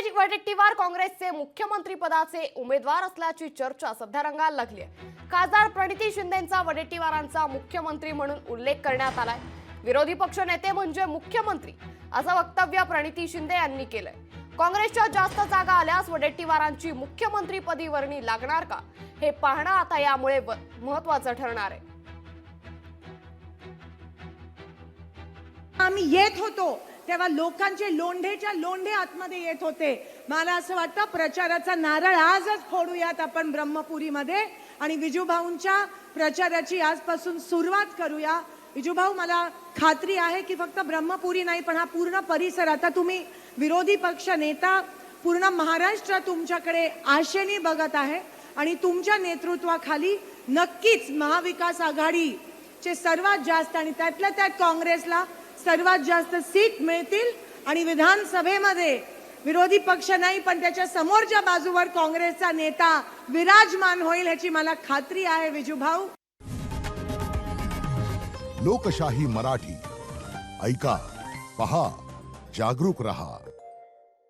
संजय वडेट्टीवार काँग्रेसचे मुख्यमंत्री पदाचे उमेदवार असल्याची चर्चा सध्या रंगायला लागली आहे। खासदार प्रणिती शिंदेंचा वडेट्टीवारांचा मुख्यमंत्री म्हणून उल्लेख करण्यात आलाय। विरोधी पक्ष नेते म्हणजे मुख्यमंत्री असं वक्तव्य प्रणिती शिंदे यांनी केलंय। काँग्रेसच्या जास्त जागा आल्यास वडेट्टीवारांची मुख्यमंत्रीपदी वर्णी लागणार का हे पाहणं आता यामुळे महत्त्वाचं ठरणार आहे। आम्ही येत होतो तेव्हा लोकांचे लोंढेच्या लोंढे आतमध्ये येत होते। मला असं वाटतं प्रचाराचा नारळ आजच फोडूयात आपण ब्रह्मपुरीमध्ये आणि विजूभाऊंच्या प्रचाराची आजपासून सुरुवात करूया। विजूभाऊ, मला खात्री आहे की फक्त ब्रह्मपुरी नाही पण हा पूर्ण परिसर, आता तुम्ही विरोधी पक्ष नेता, पूर्ण महाराष्ट्र तुमच्याकडे आशेने बघत आहे आणि तुमच्या नेतृत्वाखाली नक्कीच महाविकास आघाडीचे सर्वात जास्त आणि त्यातल्या त्यात काँग्रेसला सर्वात जास्त सीट मिळतील आणि विधानसभेमध्ये विरोधी पक्ष नाही पण त्याच्या समोरच्या बाजूवर काँग्रेसचा नेता विराजमान होईल याची मला खात्री आहे। विजूभाऊ, लोकशाही मराठी ऐका, पहा, जागरूक रहा।